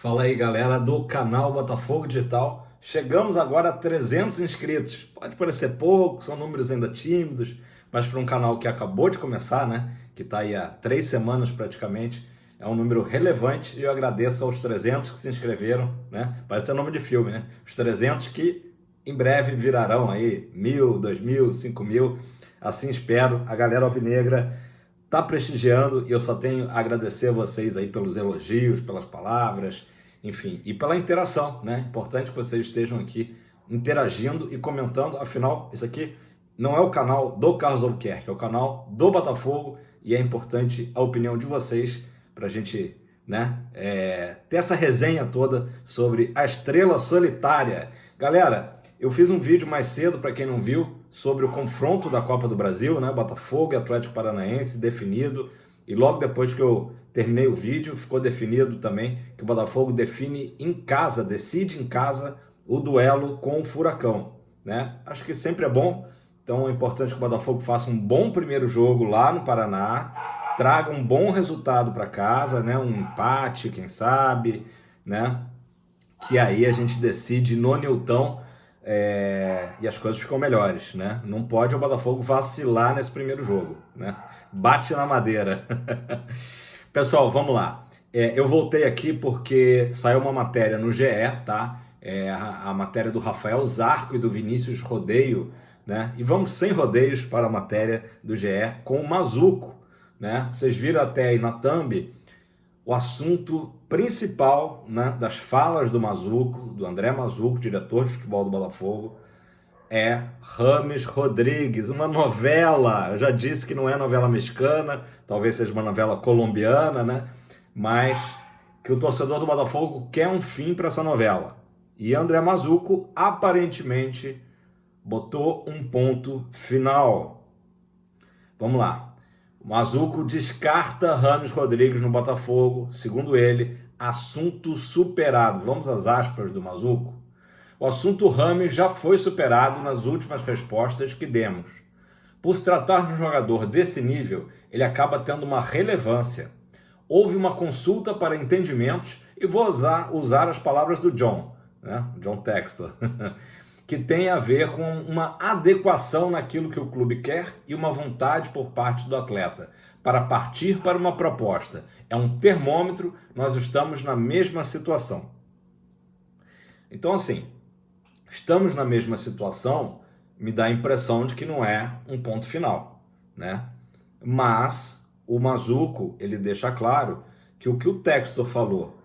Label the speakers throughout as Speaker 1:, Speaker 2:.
Speaker 1: Fala aí, galera do canal Botafogo Digital. Chegamos agora a 300 inscritos. Pode parecer pouco, são números ainda tímidos, mas para um canal que acabou de começar, né, que está aí há 3 semanas praticamente, é um número relevante e eu agradeço aos 300 que se inscreveram, né? Parece ter nome de filme, né? Os 300 que em breve virarão aí 1.000, 2.000, 5.000, assim espero. A galera alvinegra tá prestigiando e eu só tenho a agradecer a vocês aí pelos elogios, pelas palavras, enfim, e pela interação, né? Importante que vocês estejam aqui interagindo e comentando, afinal, isso aqui não é o canal do Carlos Albuquerque, é o canal do Botafogo e é importante a opinião de vocês para a gente, né, ter essa resenha toda sobre a estrela solitária. Galera, eu fiz um vídeo mais cedo, para quem não viu, sobre o confronto da Copa do Brasil, né? Botafogo e Atlético Paranaense, definido. E logo depois que eu terminei o vídeo, ficou definido também que o Botafogo define em casa, decide em casa o duelo com o Furacão, né? Acho que sempre é bom. Então é importante que o Botafogo faça um bom primeiro jogo lá no Paraná, traga um bom resultado para casa, né? Um empate, quem sabe, né? Que aí a gente decide no Newton, e as coisas ficam melhores, né? Não pode o Botafogo vacilar nesse primeiro jogo, né? Bate na madeira. Pessoal, vamos lá. Eu voltei aqui porque saiu uma matéria no GE, tá? A matéria do Rafael Zarco e do Vinícius Rodeio, né? E vamos sem rodeios para a matéria do GE com o Mazuco, né? Vocês viram até aí na thumb o assunto principal, né, das falas do Mazuco, do André Mazuco, diretor de futebol do Botafogo, é Rames Rodrigues, uma novela. Eu já disse que não é novela mexicana, talvez seja uma novela colombiana, né? Mas que o torcedor do Botafogo quer um fim para essa novela. E André Mazuco aparentemente botou um ponto final. Vamos lá. Mazuco descarta Rames Rodrigues no Botafogo, segundo ele, assunto superado. Vamos às aspas do Mazuco. O assunto Rames já foi superado nas últimas respostas que demos. Por se tratar de um jogador desse nível, ele acaba tendo uma relevância. Houve uma consulta para entendimentos e vou usar as palavras do John, né? John Textor, que tem a ver com uma adequação naquilo que o clube quer e uma vontade por parte do atleta para partir para uma proposta. É um termômetro, nós estamos na mesma situação. Então, assim, estamos na mesma situação, me dá a impressão de que não é um ponto final, né? Mas o Mazuco, ele deixa claro que o Textor falou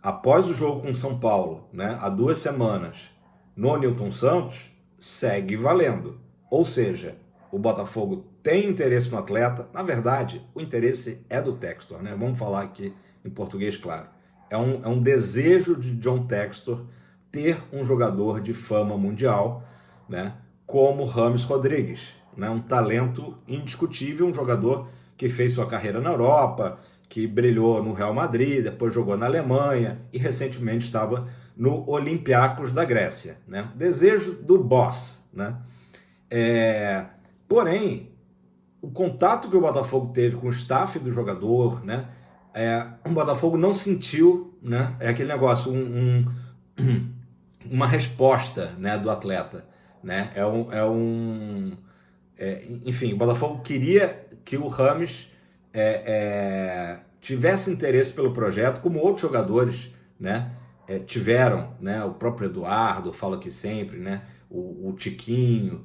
Speaker 1: após o jogo com São Paulo, né, há 2 semanas, no Newton Santos, segue valendo. Ou seja, o Botafogo tem interesse no atleta. Na verdade, o interesse é do Textor, né? Vamos falar aqui em português claro. É um desejo de John Textor ter um jogador de fama mundial, né, como Rames Rodrigues, né? Um talento indiscutível, um jogador que fez sua carreira na Europa, que brilhou no Real Madrid, depois jogou na Alemanha e recentemente estava no Olympiacos da Grécia, né? Desejo do boss, né? Porém, o contato que o Botafogo teve com o staff do jogador, né? O Botafogo não sentiu, né? É aquele negócio, uma resposta, né, do atleta, né? Enfim, o Botafogo queria que o Rames tivesse interesse pelo projeto, como outros jogadores, né, tiveram, né? O próprio Eduardo, falo aqui sempre, né? O Tiquinho,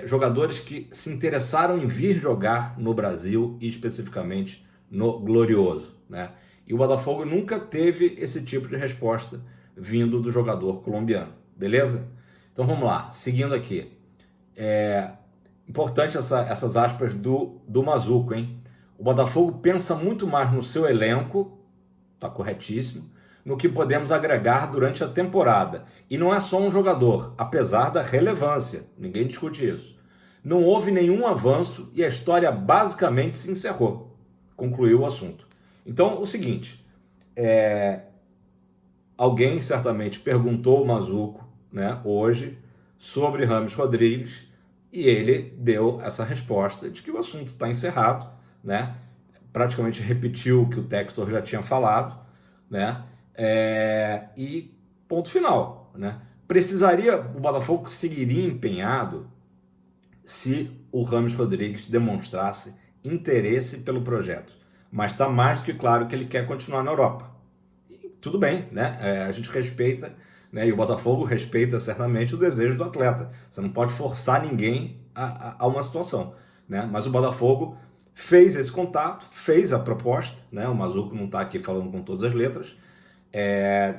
Speaker 1: jogadores que se interessaram em vir jogar no Brasil e especificamente no Glorioso, né? E o Botafogo nunca teve esse tipo de resposta vindo do jogador colombiano, beleza? Então vamos lá, seguindo aqui. Importante essas aspas do Mazuco, hein? O Botafogo pensa muito mais no seu elenco, tá corretíssimo, no que podemos agregar durante a temporada. E não é só um jogador, apesar da relevância, ninguém discute isso. Não houve nenhum avanço e a história basicamente se encerrou. Concluiu o assunto. Então, o seguinte, alguém certamente perguntou ao Mazuco, né, hoje, sobre Rames Rodrigues, e ele deu essa resposta de que o assunto está encerrado, né? Praticamente repetiu o que o Textor já tinha falado, né? E ponto final, né? Precisaria, o Botafogo seguiria empenhado se o Rames Rodrigues demonstrasse interesse pelo projeto. Mas está mais do que claro que ele quer continuar na Europa. E tudo bem, né? A gente respeita, né? E o Botafogo respeita certamente o desejo do atleta. Você não pode forçar ninguém a uma situação, né? Mas o Botafogo fez esse contato, fez a proposta, né? O Mazzuco não está aqui falando com todas as letras,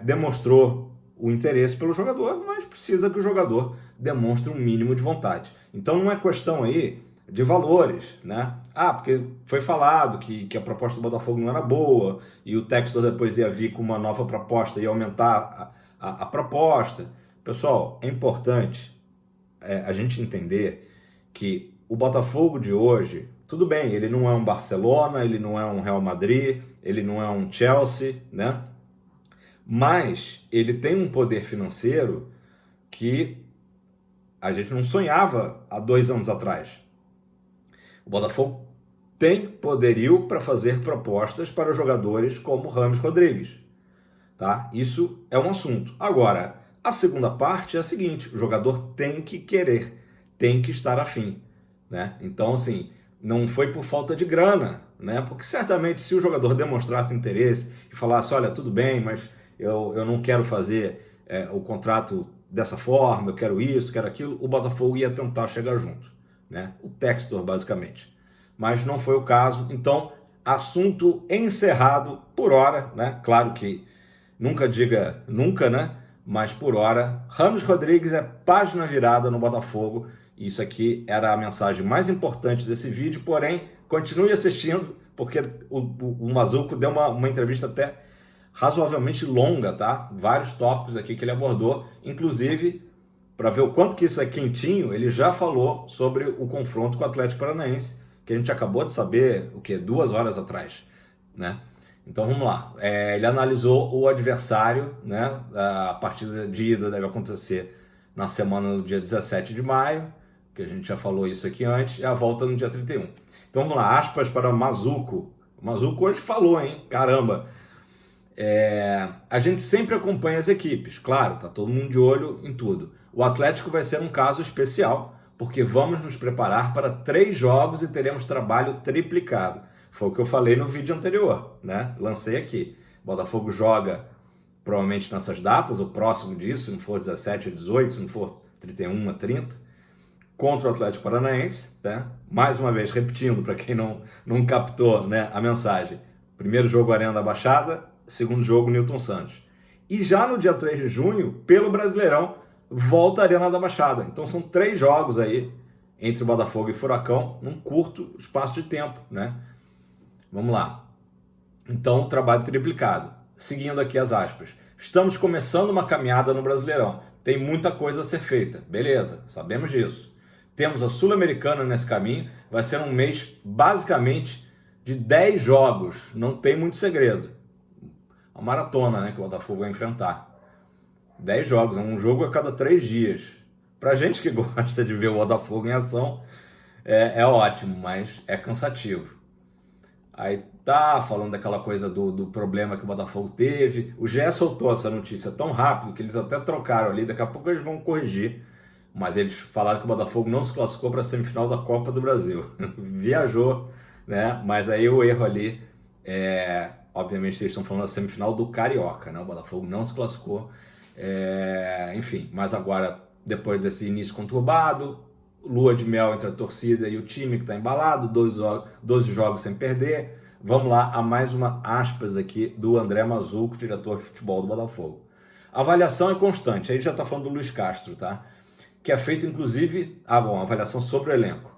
Speaker 1: demonstrou o interesse pelo jogador, mas precisa que o jogador demonstre um mínimo de vontade. Então não é questão aí de valores, né? Porque foi falado que a proposta do Botafogo não era boa e o Textor depois ia vir com uma nova proposta e aumentar a proposta. Pessoal, é importante a gente entender que o Botafogo de hoje, tudo bem, ele não é um Barcelona, ele não é um Real Madrid, ele não é um Chelsea, né? Mas ele tem um poder financeiro que a gente não sonhava há 2 anos atrás. O Botafogo tem poderio para fazer propostas para jogadores como Rames Rodrigues. Tá? Isso é um assunto. Agora, a segunda parte é a seguinte: o jogador tem que querer, tem que estar afim. Né? Então, assim, não foi por falta de grana, né? Porque certamente se o jogador demonstrasse interesse e falasse, olha, tudo bem, mas eu não quero fazer o contrato dessa forma, eu quero isso, quero aquilo, o Botafogo ia tentar chegar junto, né? O Textor, basicamente. Mas não foi o caso, então, assunto encerrado por hora, né? Claro que nunca diga nunca, né? Mas por hora, Rames Rodrigues é página virada no Botafogo. Isso aqui era a mensagem mais importante desse vídeo, porém, continue assistindo, porque o Mazzuco deu uma entrevista até razoavelmente longa, tá? Vários tópicos aqui que ele abordou, inclusive, para ver o quanto que isso é quentinho, ele já falou sobre o confronto com o Atlético Paranaense, que a gente acabou de saber, 2 horas atrás, né? Então vamos lá. Ele analisou o adversário, né? A partida de ida deve acontecer na semana do dia 17 de maio, que a gente já falou isso aqui antes, e a volta no dia 31. Então vamos lá, aspas para Mazzuco. O Mazzuco hoje falou, hein? Caramba! A gente sempre acompanha as equipes, claro, tá todo mundo de olho em tudo. O Atlético vai ser um caso especial, porque vamos nos preparar para 3 jogos e teremos trabalho triplicado. Foi o que eu falei no vídeo anterior, né? Lancei aqui. Botafogo joga provavelmente nessas datas, o próximo disso, se não for 17 ou 18, se não for 31 a 30, contra o Atlético Paranaense, né? Mais uma vez, repetindo para quem não captou, né, a mensagem. Primeiro jogo Arena da Baixada, segundo jogo Newton Santos. E já no dia 3 de junho, pelo Brasileirão, volta a Arena da Baixada. Então são 3 jogos aí entre o Botafogo e Furacão num curto espaço de tempo, né? Vamos lá. Então, trabalho triplicado. Seguindo aqui as aspas. Estamos começando uma caminhada no Brasileirão. Tem muita coisa a ser feita. Beleza, sabemos disso. Temos a Sul-Americana nesse caminho. Vai ser um mês, basicamente, de 10 jogos. Não tem muito segredo. A maratona, né, que o Botafogo vai enfrentar. 10 jogos, um jogo a cada 3 dias. Pra gente que gosta de ver o Botafogo em ação, é ótimo, mas é cansativo. Aí tá falando daquela coisa do problema que o Botafogo teve. O GE soltou essa notícia tão rápido que eles até trocaram ali. Daqui a pouco eles vão corrigir. Mas eles falaram que o Botafogo não se classificou para a semifinal da Copa do Brasil. Viajou, né? Mas aí o erro ali obviamente eles estão falando da semifinal do Carioca, né? O Botafogo não se classificou. Enfim, mas agora, depois desse início conturbado, lua de mel entre a torcida e o time que está embalado, 12 jogos sem perder. Vamos lá a mais uma aspas aqui do André Mazzuco, diretor de futebol do Botafogo. A avaliação é constante, aí já está falando do Luiz Castro, tá? Que é feito inclusive, avaliação sobre o elenco.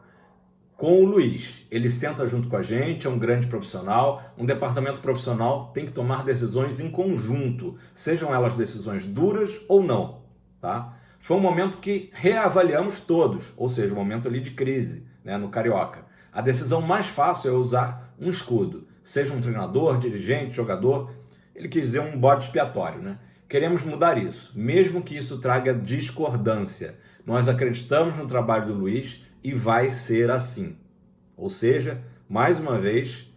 Speaker 1: Com o Luiz, ele senta junto com a gente, é um grande profissional, um departamento profissional tem que tomar decisões em conjunto, sejam elas decisões duras ou não, tá? Foi um momento que reavaliamos todos, ou seja, um momento ali de crise, né, no Carioca. A decisão mais fácil é usar um escudo, seja um treinador, dirigente, jogador, ele quis dizer um bode expiatório, né? Queremos mudar isso, mesmo que isso traga discordância. Nós acreditamos no trabalho do Luiz e vai ser assim. Ou seja, mais uma vez,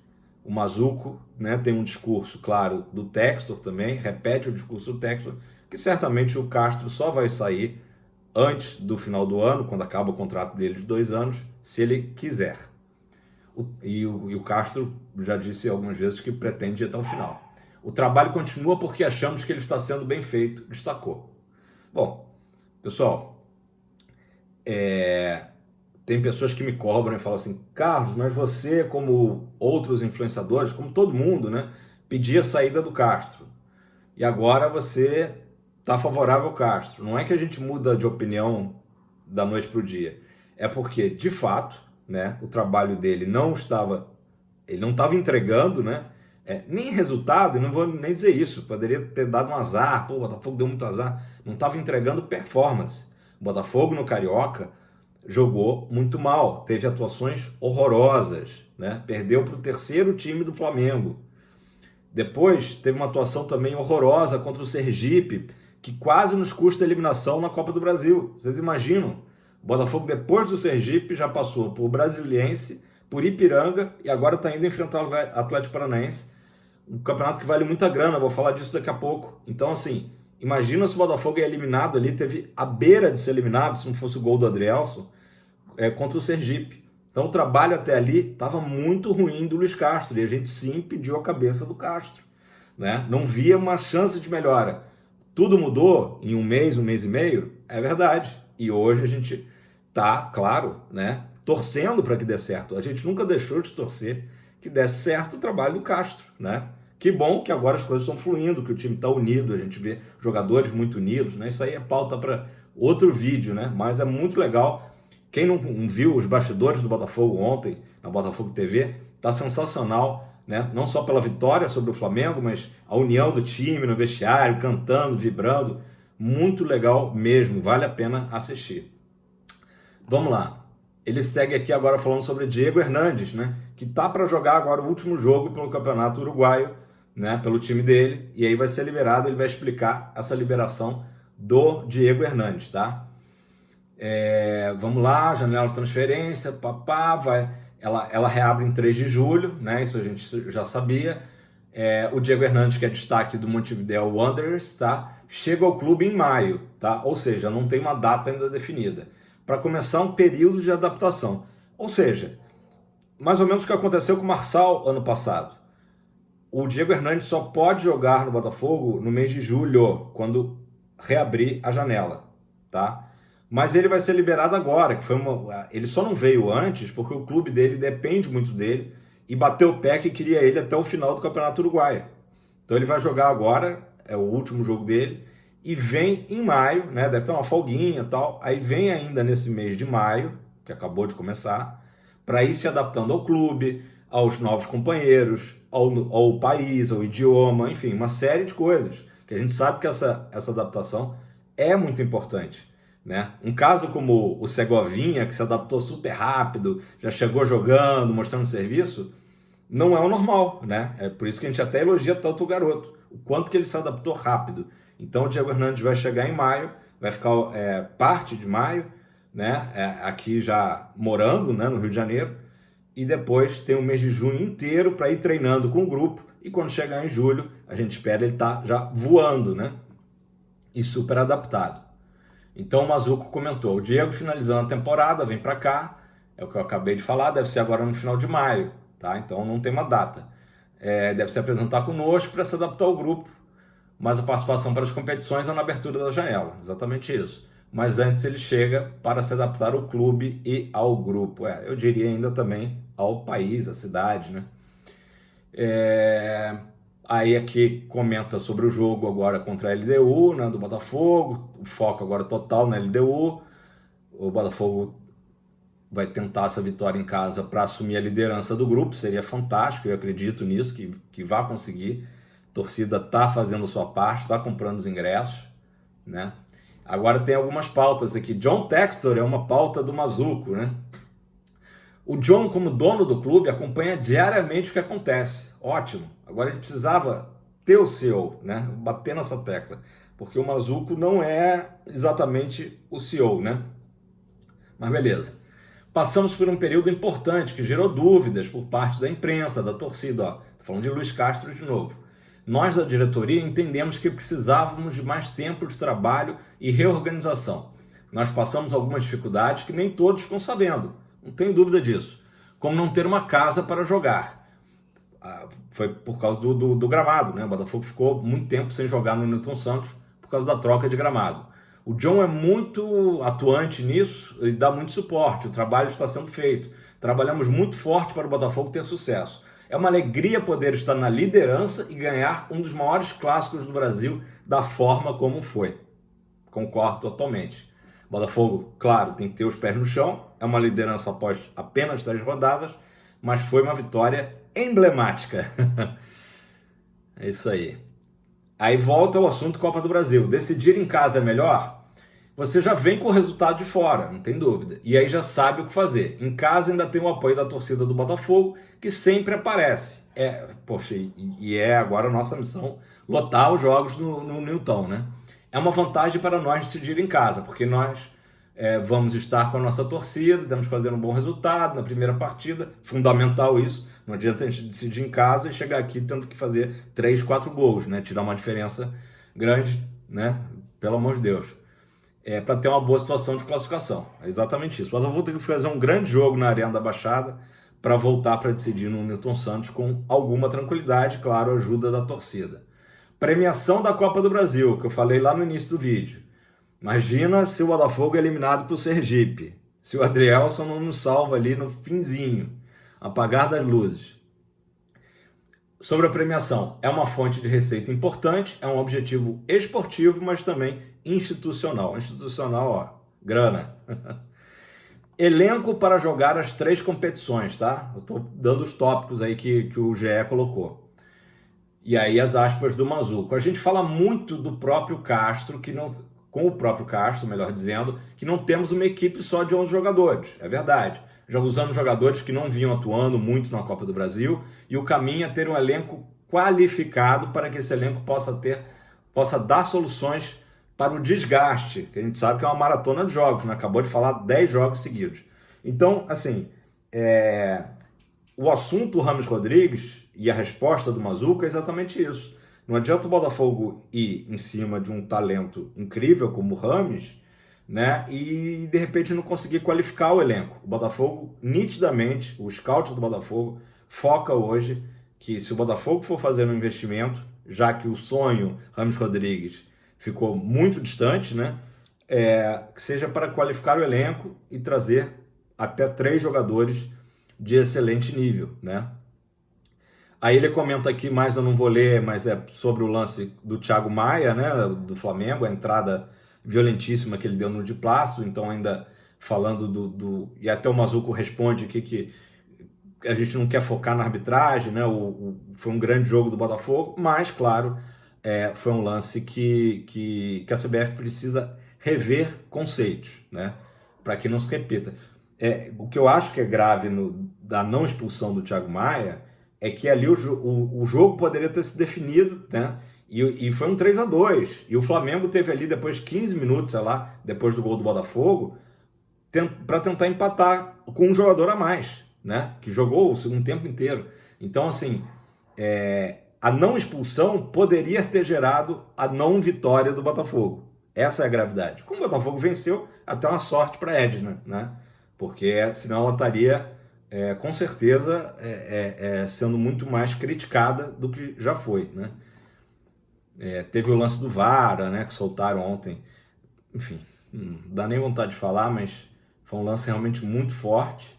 Speaker 1: O Mazzuco, né, tem um discurso, claro, do Textor também, repete o discurso do Textor, que certamente o Castro só vai sair antes do final do ano, quando acaba o contrato dele de 2 anos, se ele quiser. E o Castro já disse algumas vezes que pretende ir até o final. O trabalho continua porque achamos que ele está sendo bem feito, destacou. Bom, pessoal, tem pessoas que me cobram e falam assim: Carlos, mas você, como outros influenciadores, como todo mundo, né, pedia a saída do Castro. E agora você está favorável ao Castro. Não é que a gente muda de opinião da noite para o dia. É porque, de fato, né, o trabalho dele ele não estava entregando, né, nem resultado, e não vou nem dizer isso, poderia ter dado um azar, pô, o Botafogo deu muito azar, não estava entregando performance. O Botafogo no Carioca jogou muito mal, teve atuações horrorosas, né, perdeu para o terceiro time do Flamengo. Depois teve uma atuação também horrorosa contra o Sergipe, que quase nos custa a eliminação na Copa do Brasil. Vocês imaginam? O Botafogo, depois do Sergipe, já passou por Brasiliense, por Ipiranga e agora está indo enfrentar o Atlético Paranaense. Um campeonato que vale muita grana, vou falar disso daqui a pouco. Então, assim, imagina se o Botafogo é eliminado ali, teve a beira de ser eliminado, se não fosse o gol do Adrielson, contra o Sergipe. Então o trabalho até ali estava muito ruim do Luiz Castro e a gente sim pediu a cabeça do Castro, né? Não via uma chance de melhora. Tudo mudou em um mês e meio, é verdade. E hoje a gente está, claro, né, torcendo para que dê certo. A gente nunca deixou de torcer que desse certo o trabalho do Castro, né? Que bom que agora as coisas estão fluindo, que o time está unido, a gente vê jogadores muito unidos, né? Isso aí é pauta para outro vídeo, né? Mas é muito legal. Quem não viu os bastidores do Botafogo ontem, na Botafogo TV, tá sensacional, né? Não só pela vitória sobre o Flamengo, mas a união do time no vestiário, cantando, vibrando. Muito legal mesmo, vale a pena assistir. Vamos lá. Ele segue aqui agora falando sobre Diego Hernandes, né? Que tá para jogar agora o último jogo pelo Campeonato Uruguaio, né? Pelo time dele, e aí vai ser liberado, ele vai explicar essa liberação do Diego Hernandes, tá? Vamos lá, janela de transferência, ela reabre em 3 de julho, né? Isso a gente já sabia. O Diego Hernandes, que é destaque do Montevideo Wanderers, tá? Chega ao clube em maio, tá? Ou seja, não tem uma data ainda definida, para começar um período de adaptação. Ou seja, mais ou menos o que aconteceu com o Marçal ano passado. O Diego Hernandes só pode jogar no Botafogo no mês de julho, quando reabrir a janela, tá? Mas ele vai ser liberado agora, ele só não veio antes porque o clube dele depende muito dele e bateu o pé que queria ele até o final do Campeonato Uruguaio. Então ele vai jogar agora, é o último jogo dele, e vem em maio, né? Deve ter uma folguinha e tal, aí vem ainda nesse mês de maio, que acabou de começar, para ir se adaptando ao clube, aos novos companheiros, ao país, ao idioma, enfim, uma série de coisas, que a gente sabe que essa adaptação é muito importante. Né? Um caso como o Segovinha, que se adaptou super rápido, já chegou jogando, mostrando serviço, não é o normal, né? É por isso que a gente até elogia tanto o garoto, o quanto que ele se adaptou rápido. Então o Diego Hernandes vai chegar em maio, vai ficar parte de maio, né? Aqui já morando, né, no Rio de Janeiro, e depois tem o mês de junho inteiro para ir treinando com o grupo, e quando chegar em julho, a gente espera ele estar já voando, né? E super adaptado. Então o Mazzuco comentou: o Diego finalizando a temporada, vem para cá, é o que eu acabei de falar, deve ser agora no final de maio, tá? Então não tem uma data. Deve se apresentar conosco para se adaptar ao grupo, mas a participação para as competições é na abertura da janela, exatamente isso. Mas antes ele chega para se adaptar ao clube e ao grupo, eu diria ainda também ao país, à cidade, né? Aí aqui comenta sobre o jogo agora contra a LDU, né, do Botafogo, o foco agora total na LDU. O Botafogo vai tentar essa vitória em casa para assumir a liderança do grupo, seria fantástico, eu acredito nisso, que vai conseguir. A torcida está fazendo a sua parte, está comprando os ingressos, né? Agora tem algumas pautas aqui. John Textor é uma pauta do Mazzuco, né? O John, como dono do clube, acompanha diariamente o que acontece. Ótimo. Agora ele precisava ter o CEO, né? Bater nessa tecla. Porque o Mazzuco não é exatamente o CEO, né? Mas beleza. Passamos por um período importante que gerou dúvidas por parte da imprensa, da torcida. Estou falando de Luiz Castro de novo. Nós da diretoria entendemos que precisávamos de mais tempo de trabalho e reorganização. Nós passamos algumas dificuldades que nem todos ficam sabendo, não tenho dúvida disso. Como não ter uma casa para jogar. Foi por causa do gramado, né? O Botafogo ficou muito tempo sem jogar no Newton Santos por causa da troca de gramado. O John é muito atuante nisso e dá muito suporte, o trabalho está sendo feito. Trabalhamos muito forte para o Botafogo ter sucesso. É uma alegria poder estar na liderança e ganhar um dos maiores clássicos do Brasil da forma como foi. Concordo totalmente. Botafogo, claro, tem que ter os pés no chão, é uma liderança após apenas 3 rodadas, mas foi uma vitória emblemática. É isso aí. Aí volta ao assunto Copa do Brasil. Decidir em casa é melhor? Você já vem com o resultado de fora, não tem dúvida. E aí já sabe o que fazer. Em casa ainda tem o apoio da torcida do Botafogo, que sempre aparece. E é agora a nossa missão lotar os jogos no Newton, né? É uma vantagem para nós decidir em casa, porque nós vamos estar com a nossa torcida, temos que fazer um bom resultado na primeira partida, fundamental isso. Não adianta a gente decidir em casa e chegar aqui tendo que fazer 3, 4 gols, né? Tirar uma diferença grande, né? Pelo amor de Deus. Para ter uma boa situação de classificação. É exatamente isso. Mas eu vou ter que fazer um grande jogo na Arena da Baixada para voltar para decidir no Newton Santos com alguma tranquilidade, claro, ajuda da torcida. Premiação da Copa do Brasil, que eu falei lá no início do vídeo. Imagina se o Botafogo é eliminado para o Sergipe. Se o Adrielson não nos salva ali no finzinho. Apagar das luzes. Sobre a premiação, é uma fonte de receita importante, é um objetivo esportivo, mas também institucional. Institucional, ó, grana. Elenco para jogar as 3 competições, tá? Eu tô dando os tópicos aí que o GE colocou. E aí as aspas do Mazuco. A gente fala muito do próprio Castro, com o próprio Castro, melhor dizendo, que não temos uma equipe só de 11 jogadores. É verdade. Já usamos jogadores que não vinham atuando muito na Copa do Brasil, e o caminho é ter um elenco qualificado para que esse elenco possa dar soluções para o desgaste, que a gente sabe que é uma maratona de jogos, né? Acabou de falar 10 jogos seguidos. Então, assim, o assunto Rames Rodrigues e a resposta do Mazuco é exatamente isso. Não adianta o Botafogo ir em cima de um talento incrível como o Rames, né, e de repente não conseguir qualificar o elenco. O Botafogo, nitidamente, o scout do Botafogo foca hoje que se o Botafogo for fazer um investimento, já que o sonho Rames Rodrigues ficou muito distante, né, que seja para qualificar o elenco e trazer até 3 jogadores de excelente nível, né. Aí ele comenta aqui, mas eu não vou ler, mas é sobre o lance do Thiago Maia, né, do Flamengo, a entrada violentíssima que ele deu no de Plástico, então ainda falando e até o Mazuco responde que a gente não quer focar na arbitragem, né? Foi um grande jogo do Botafogo, mas claro, foi um lance que a CBF precisa rever conceitos, né? Para que não se repita. O que eu acho que é grave da não expulsão do Thiago Maia é que ali o jogo poderia ter se definido, né? E foi um 3-2. E o Flamengo teve ali, depois de 15 minutos, sei lá, depois do gol do Botafogo, para tentar empatar com um jogador a mais, né? Que jogou o segundo tempo inteiro. Então, assim, a não expulsão poderia ter gerado a não vitória do Botafogo. Essa é a gravidade. Como o Botafogo venceu, até uma sorte para a Edna, né? Porque senão ela estaria, com certeza, sendo muito mais criticada do que já foi, né? Teve o lance do Vara, né, que soltaram ontem. Enfim, não dá nem vontade de falar, mas foi um lance realmente muito forte.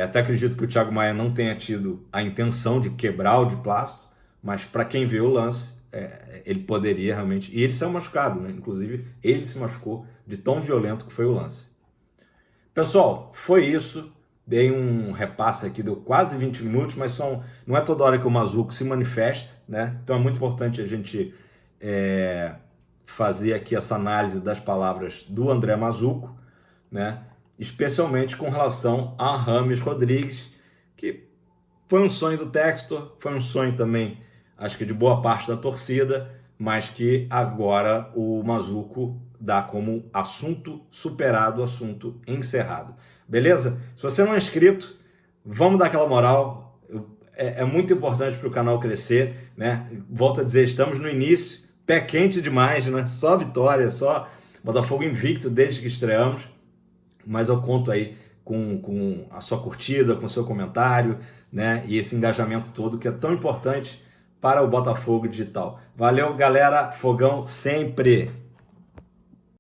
Speaker 1: Até acredito que o Thiago Maia não tenha tido a intenção de quebrar o de Plástico, mas para quem vê o lance, ele poderia realmente... E ele saiu machucado, né? Inclusive, ele se machucou de tão violento que foi o lance. Pessoal, foi isso. Dei um repasse aqui, deu quase 20 minutos, mas não é toda hora que o Mazuco se manifesta, né? Então é muito importante a gente fazer aqui essa análise das palavras do André Mazuco, né? Especialmente com relação a Rames Rodrigues, que foi um sonho do Textor, foi um sonho também, acho que de boa parte da torcida, mas que agora o Mazuco dá como assunto superado, assunto encerrado. beleza? Se você não é inscrito, vamos dar aquela moral. É muito importante para o canal crescer, né? Volto a dizer, estamos no início, pé quente demais, né? Só vitória, só Botafogo invicto desde que estreamos. Mas eu conto aí com a sua curtida, com o seu comentário, né? E esse engajamento todo que é tão importante para o Botafogo Digital. Valeu, galera. Fogão sempre!